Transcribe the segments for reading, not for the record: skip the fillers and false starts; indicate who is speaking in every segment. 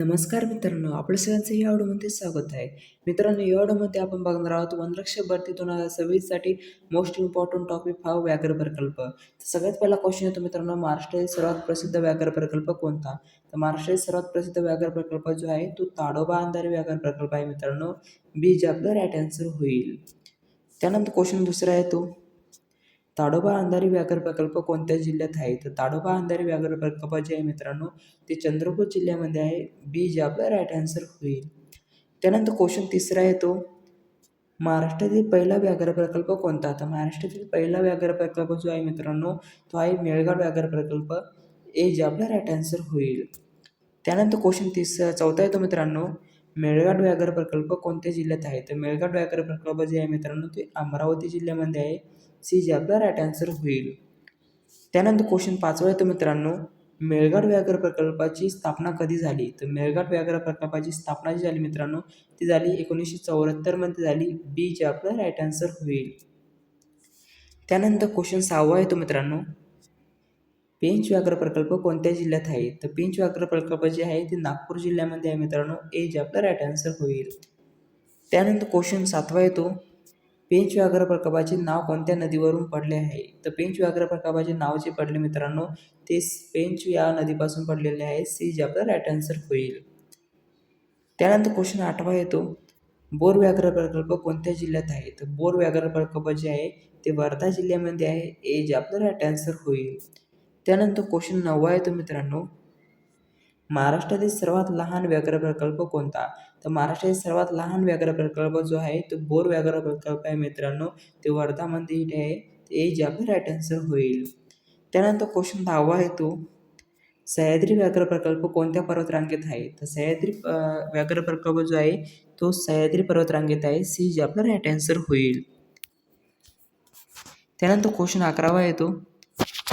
Speaker 1: नमस्कार मित्रांनो, आपल्या सगळ्यांचं या ऑडिओमध्ये स्वागत आहे. मित्रांनो, या ऑडिओमध्ये आपण बघणार आहोत वनरक्षक भरती 2026 साठी मोस्ट इम्पॉर्टंट टॉपिक हा व्याघ्र प्रकल्प. तर सगळ्यात पहिला क्वेश्चन येतो मित्रांनो, महाराष्ट्रातील सर्वात प्रसिद्ध व्याघ्र प्रकल्प कोणता? तर महाराष्ट्रातील सर्वात प्रसिद्ध व्याघ्र प्रकल्प जो आहे तो ताडोबा अंधारी व्याघ्र प्रकल्प आहे मित्रांनो. बी जे आपलं राईट आन्सर होईल. त्यानंतर क्वेश्चन दुसरा आहे तो ताडोबा अंधारी व्याघ्र प्रकल्प कोणत्या जिल्ह्यात आहे? तर ताडोबा अंधारी व्याघ्र प्रकल्प जे आहे मित्रांनो ते चंद्रपूर जिल्ह्यामध्ये आहे. बी जे आपला राईट आन्सर होईल. त्यानंतर क्वेश्चन तिसरा आहे तो महाराष्ट्रातील पहिला व्याघ्र प्रकल्प कोणता? तर महाराष्ट्रातील पहिला व्याघ्र प्रकल्प जो आहे मित्रांनो तो आहे मेळघाट व्याघ्र प्रकल्प. ए जे आपला राईट आन्सर होईल. त्यानंतर क्वेश्चन चौथा येतो मित्रांनो मेळघाट व्याघ्र प्रकल्प कोणत्या जिल्ह्यात आहे? तर मेळघाट व्याघ्र प्रकल्प जे आहे मित्रांनो ते अमरावती जिल्ह्यामध्ये आहे. सी जे आपला राईट आन्सर होईल. त्यानंतर क्वेश्चन पाचवा येतो मित्रांनो मेळघाट व्याघ्र प्रकल्पाची स्थापना कधी झाली? तर मेळघाट व्याघ्र प्रकल्पाची स्थापना जी झाली मित्रांनो ती झाली 1974 मध्ये झाली. बी जे आपला राईट आन्सर होईल. त्यानंतर क्वेश्चन सहावा येतो मित्रांनो पेंच व्याघ्र प्रकल्प कोणत्या जिल्ह्यात आहे? तर पेंच व्याघ्र प्रकल्प जे आहे ते नागपूर जिल्ह्यामध्ये आहे मित्रांनो. ए जे आपला राईट आन्सर होईल. त्यानंतर क्वेश्चन सातवा येतो पेंच व्याघ्र प्रकल्पाचे नाव कोणत्या नदीवरून पडले आहे? तर पेंच व्याघ्र प्रकल्पाचे नाव जे पडले मित्रांनो ते पेंच या नदीपासून पडलेले आहे. सी जे आपला राईट आन्सर होईल. त्यानंतर क्वेश्चन आठवा येतो बोर व्याघ्र प्रकल्प कोणत्या जिल्ह्यात आहे? तर बोर व्याघ्र प्रकल्प जे आहे ते वर्धा जिल्ह्यामध्ये आहे. ए जे आपलं राईट आन्सर होईल. त्यानंतर क्वेश्चन नववा येतो मित्रांनो महाराष्ट्रातील सर्वात लहान व्याघ्र प्रकल्प कोणता? तर महाराष्ट्रातील सर्वात लहान व्याघ्र प्रकल्प जो आहे तो बोर व्याघ्र प्रकल्प आहे मित्रांनो. ते वर्धामध्ये आहे. ए जे आपलं राईट आन्सर होईल. त्यानंतर क्वेश्चन 10वा येतो सह्याद्री व्याघ्र प्रकल्प कोणत्या पर्वतरांगेत आहे? तर सह्याद्री व्याघ्र प्रकल्प जो आहे तो सह्याद्री पर्वतरांगेत आहे. सी जे आपलं राईट आन्सर होईल. त्यानंतर क्वेश्चन 11वा येतो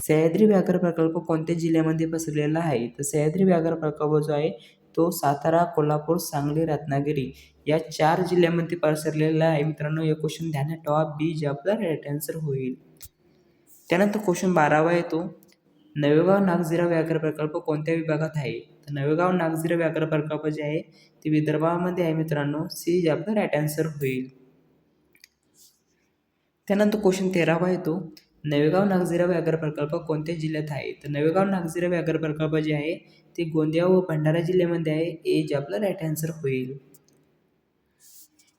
Speaker 1: सह्याद्री व्याघ्र प्रकल्प कोणत्या जिल्ह्यामध्ये पसरलेला आहे? तर सह्याद्री व्याघ्र प्रकल्प जो आहे तो सातारा, कोल्हापूर, सांगली, रत्नागिरी या 4 जिल्ह्यामध्ये पसरलेला आहे मित्रांनो. हे क्वेश्चन ध्यानात ठेवा. बी जे आपला राईट आन्सर होईल. त्यानंतर क्वेश्चन 12वा येतो नवेगाव नागझिरा व्याघ्र प्रकल्प कोणत्या विभागात आहे? तर नवेगाव नागझिरा व्याघ्र प्रकल्प जे आहे ते विदर्भामध्ये आहे मित्रांनो. सी जे आपला राईट आन्सर होईल. त्यानंतर क्वेश्चन 13वा येतो नवेगाव नागझिरा व्याघ्र प्रकल्प कोणत्या जिल्ह्यात आहे? तर नवेगाव नागझिरा व्याघ्र प्रकल्प जे आहे ते गोंदिया व भंडारा जिल्ह्यामध्ये आहे. ए जे आपला राईट आन्सर होईल.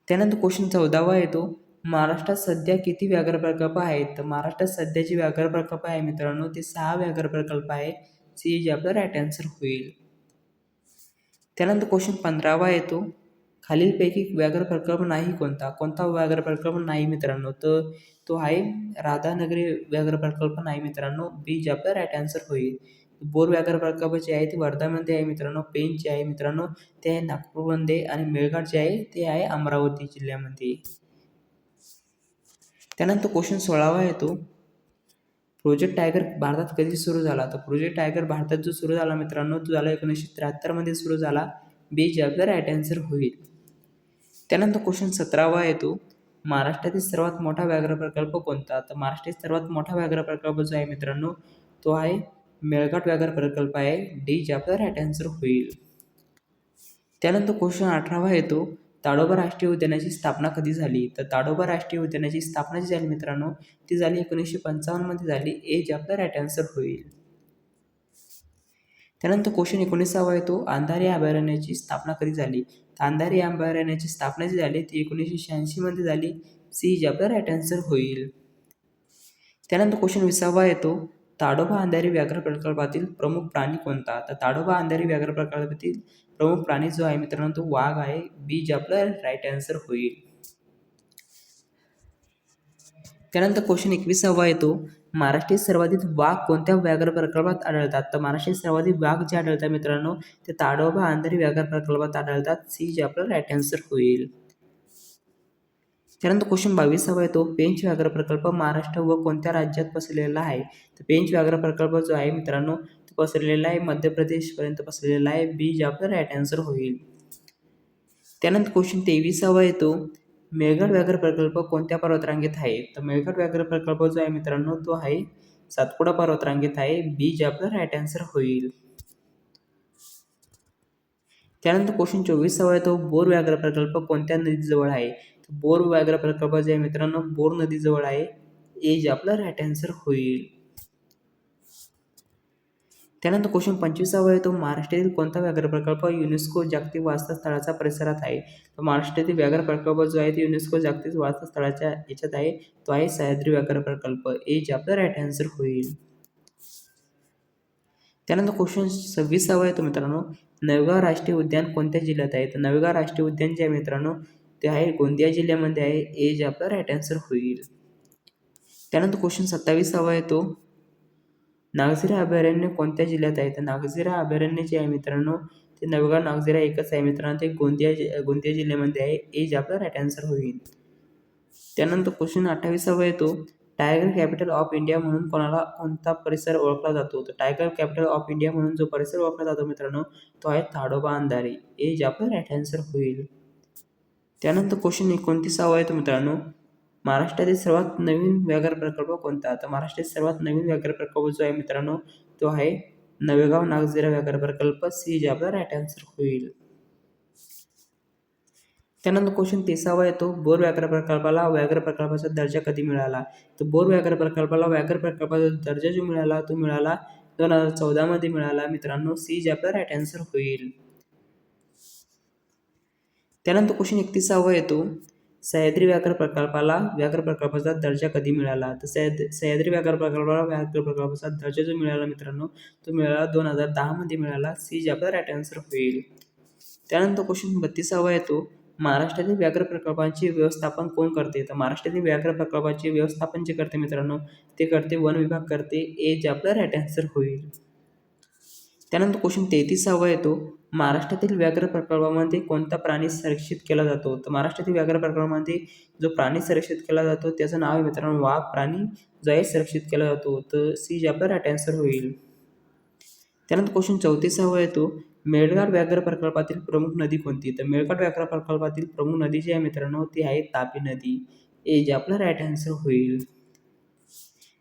Speaker 1: त्यानंतर क्वेश्चन 14वा येतो महाराष्ट्रात सध्या किती व्याघ्र प्रकल्प आहेत? तर महाराष्ट्रात सध्याचे व्याघ्र प्रकल्प आहे मित्रांनो ते 6 व्याघ्र प्रकल्प आहे. सी जे आपला राईट आन्सर होईल. त्यानंतर क्वेश्चन 15वा येतो खालीलपैकी व्याघ्र प्रकल्प नाही कोणता? कोणता व्याघ्र प्रकल्प नाही मित्रांनो? तर तो आहे राधानगरी व्याघ्र प्रकल्प नाही मित्रांनो. बी जे आपला राईट आन्सर होईल. बोर व्याघ्र प्रकल्प जे आहे ते वर्धामध्ये आहे मित्रांनो. पेंच जे आहे मित्रांनो ते आहे नागपूरमध्ये आणि मेळघाट जे आहे ते आहे अमरावती जिल्ह्यामध्ये. त्यानंतर क्वेश्चन 16वा येतो प्रोजेक्ट टायगर भारतात कधी सुरू झाला? तर प्रोजेक्ट टायगर भारतात जो सुरू झाला मित्रांनो तो झाला 1973 मध्ये सुरू झाला. बी जे आपला राईट आन्सर होईल. त्यानंतर क्वेश्चन 17वा येतो महाराष्ट्रातील सर्वात मोठा व्याघ्र प्रकल्प कोणता? तर महाराष्ट्रातील सर्वात मोठा व्याघ्र प्रकल्प जो आहे मित्रांनो तो आहे मेळघाट व्याघ्र प्रकल्प आहे. डी जे आपला राईट आन्सर होईल. त्यानंतर क्वेश्चन 18वा येतो ताडोबा राष्ट्रीय उद्यानाची स्थापना कधी झाली? तर ताडोबा राष्ट्रीय उद्यानाची स्थापना जी झाली मित्रांनो ती झाली 1955 मध्ये झाली. ए जे आपला राईट आन्सर होईल. त्यानंतर क्वेश्चन 19वा येतो अंधारी अभयारण्याची स्थापना कधी झाली? तर अंधारी अभयारण्याची स्थापना जी झाली ती 1986 मध्ये झाली. सी जे आपला राईट आन्सर होईल. त्यानंतर क्वेश्चन 20वा येतो ताडोबा अंधारी व्याघ्र प्रकल्पातील प्रमुख प्राणी कोणता? तर ताडोबा अंधारी व्याघ्र प्रकल्पातील प्रमुख प्राणी जो आहे मित्रांनो तो वाघ आहे. बी जे आपला राईट आन्सर होईल. त्यानंतर क्वेश्चन 21वा येतो महाराष्ट्रातील सर्वाधिक वाघ कोणत्या व्याघ्र प्रकल्पात आढळतात? तर महाराष्ट्रातील सर्वाधिक वाघ जे आढळतात मित्रांनो ते ताडोबा अंधारी व्याघ्र प्रकल्पात आढळतात. सी जे आपला राईट आन्सर होईल. त्यानंतर क्वेश्चन 22वा येतो पेंच व्याघ्र प्रकल्प महाराष्ट्र व कोणत्या राज्यात पसरलेला आहे? तर पेंच व्याघ्र प्रकल्प जो आहे मित्रांनो तो पसरलेला आहे मध्य प्रदेशपर्यंत पसरलेला आहे. बी जे आपला राईट आन्सर होईल. त्यानंतर क्वेश्चन 23वा येतो मेळघाट व्याघ्र प्रकल्प कोणत्या पर्वतरांगेत आहे? तर मेळघाट व्याघ्र प्रकल्प जो आहे मित्रांनो तो आहे सातपुडा पर्वतरांगेत आहे. बी जे आपला राईट आन्सर होईल. त्यानंतर क्वेश्चन 24 आहे तो बोर व्याघ्र प्रकल्प कोणत्या नदीजवळ आहे? तर बोर व्याघ्र प्रकल्प जे आहे मित्रांनो बोर नदीजवळ आहे. ए जे आपला राईट आन्सर होईल. त्यानंतर क्वेश्चन 25 आहे तो महाराष्ट्रातील कोणता व्याघ्र प्रकल्प युनेस्को जागतिक वारसा स्थळाचा परिसरात आहे? तर महाराष्ट्रातील व्याघ्र प्रकल्प जो आहे तो युनेस्को जागतिक वारसा स्थळाच्या याच्यात आहे. तो आहे सह्याद्री व्याघ्र प्रकल्प. ए जे आपला राईट आन्सर होईल. त्यानंतर क्वेश्चन 26 आहे तो मित्रांनो नवेगाव राष्ट्रीय उद्यान कोणत्या जिल्ह्यात आहे? तर नवेगाव राष्ट्रीय उद्यान जे आहे मित्रांनो ते आहे गोंदिया जिल्ह्यामध्ये आहे. ए जे आपला राईट आन्सर होईल. त्यानंतर क्वेश्चन 27 आहे तो नागझिरा अभयारण्य कोणत्या जिल्ह्यात आहे? तर नागझिरा अभयारण्य जे आहे मित्रांनो ते नवेगाव नागझिरा एकच आहे मित्रांनो ते गोंदिया जिल्ह्यामध्ये आहे. ए जे आपला राईट आन्सर होईल. त्यानंतर क्वेश्चन 28 आहे तो टायगर कॅपिटल ऑफ इंडिया म्हणून कोणता परिसर ओळखला जातो? तर टायगर कॅपिटल ऑफ इंडिया म्हणून जो परिसर ओळखला जातो मित्रांनो तो आहे ताडोबा अंधारी. ए जे आपला राईट आन्सर होईल. त्यानंतर क्वेश्चन 29 आहे तो मित्रांनो महाराष्ट्रातील सर्वात नवीन व्याघ्र प्रकल्प कोणता? तर महाराष्ट्रातील सर्वात नवीन व्याघ्र प्रकल्प जो आहे मित्रांनो तो आहे नवेगाव नागझिरा व्याघ्र प्रकल्प. सी जे आपला राईट आन्सर होईल. त्यानंतर क्वेश्चन 30 आहे तो बोर व्याघ्र प्रकल्पाला व्याघ्र प्रकल्पाचा दर्जा कधी मिळाला? तर बोर व्याघ्र प्रकल्पाला व्याघ्र प्रकल्पाचा दर्जा जो मिळाला तो मिळाला 2014 मध्ये मिळाला मित्रांनो. सी जे आपला राईट आन्सर होईल. त्यानंतर क्वेश्चन 31 आहे तो सह्याद्री व्याघ्र प्रकल्पाचा दर्जा कधी मिळाला? तर सह्याद्री व्याघ्र प्रकल्पाचा दर्जा जो मिळाला मित्रांनो तो मिळाला 2010 मध्ये मिळाला. सी जे आपला राईट आन्सर होईल. त्यानंतर क्वेश्चन 32 आहे तो महाराष्ट्रातील व्याघ्र प्रकल्पांचे व्यवस्थापन कोण करते? तर महाराष्ट्रातील व्याघ्र प्रकल्पाचे व्यवस्थापन जे करते मित्रांनो ते करते वन विभाग करते. ए जे आपला राईट आन्सर होईल. त्यानंतर क्वेश्चन 33 आहे तो महाराष्ट्रातील व्याघ्र प्रकल्पामध्ये कोणता प्राणी संरक्षित केला जातो? तर महाराष्ट्रातील व्याघ्र प्रकल्पामध्ये जो प्राणी संरक्षित केला जातो त्याचं नाव आहे मित्रांनो वाघ प्राणी जो आहे संरक्षित केला जातो. तर सी जे आपला राईट आन्सर होईल. त्यानंतर क्वेश्चन 34 आहे तो मेळघाट व्याघ्र प्रकल्पातील प्रमुख नदी कोणती? तर मेळघाट व्याघ्र प्रकल्पातील प्रमुख नदी जी आहे मित्रांनो ती आहे तापी नदी. ए जे आपला राईट आन्सर होईल.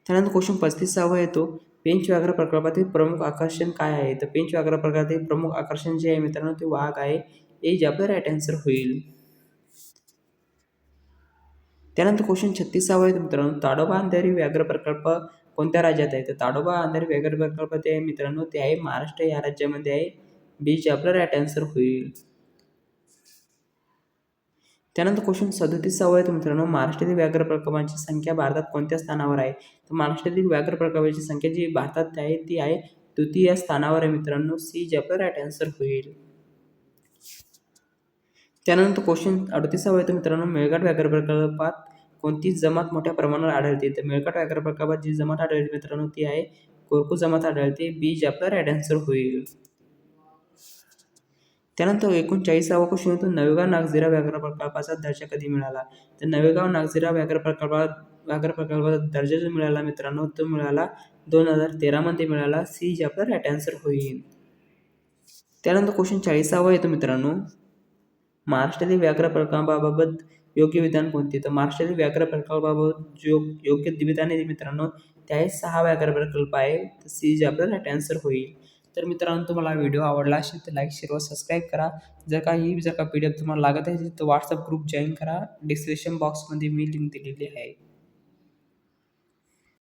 Speaker 1: त्यानंतर क्वेश्चन 35 आहे तो पेंच व्याघ्र प्रकल्पातील प्रमुख आकर्षण काय आहे? तर पेंच व्याघ्र प्रकल्पातील प्रमुख आकर्षण जे आहे मित्रांनो ते वाघ आहे. ए जे आपलं राईट आन्सर होईल. त्यानंतर क्वेश्चन 36 आहे मित्रांनो ताडोबा अंधारी व्याघ्र प्रकल्प कोणत्या राज्यात आहे? तर ताडोबा अंधारी व्याघ्र प्रकल्प ते आहे मित्रांनो ते आहे महाराष्ट्र या राज्यामध्ये आहे. बी जे आपलं राईट आन्सर होईल. त्यानंतर क्वेश्चन 37 आहे मित्रांनो महाराष्ट्रातील व्याघ्र प्रकल्पांची संख्या भारतात कोणत्या स्थानावर आहे? तर महाराष्ट्रातील व्याघ्र प्रकल्पाची संख्या जी भारतात आहे ती आहे द्वितीय स्थानावर आहे मित्रांनो. सी जे आपलं राईट आन्सर होईल. त्यानंतर क्वेश्चन 38 आहे मित्रांनो मेळघाट व्याघ्र प्रकल्पात कोणती जमात मोठ्या प्रमाणावर आढळते? तर मेळघाट व्याघ्र प्रकल्पात जी जमात आढळते मित्रांनो ती आहे कोरकू जमात आढळते. बी जे आपलं राईट आन्सर होईल. त्यानंतर 39वा क्वेश्चन येतो नवेगाव नागझिरा व्याघ्र प्रकल्पाचा दर्जा कधी मिळाला? तर नवेगाव नागझिरा व्याघ्र प्रकल्पाचा दर्जा जो मिळाला मित्रांनो तो मिळाला 2013 मध्ये मिळाला. सी जे आपला राईट आन्सर होईल. त्यानंतर क्वेश्चन 40वा येतो मित्रांनो महाराष्ट्रातील व्याघ्र प्रकल्पाबाबत योग्य विधान कोणते? तर महाराष्ट्रातील व्याघ्र प्रकल्पाबाबत जो योग्य विधान आहे मित्रांनो ते आहे 6 व्याघ्र प्रकल्प आहे. तर सी जे आपला राईट आन्सर होईल. तर मित्रांनो तुम्हाला व्हिडिओ आवडला असेल तर लाईक शेअर व सबस्क्राईब करा. जर का PDF तुम्हाला लागत आहे तर व्हॉट्सअप ग्रुप जॉईन करा. डिस्क्रिप्शन बॉक्समध्ये मी लिंक दिलेली आहे.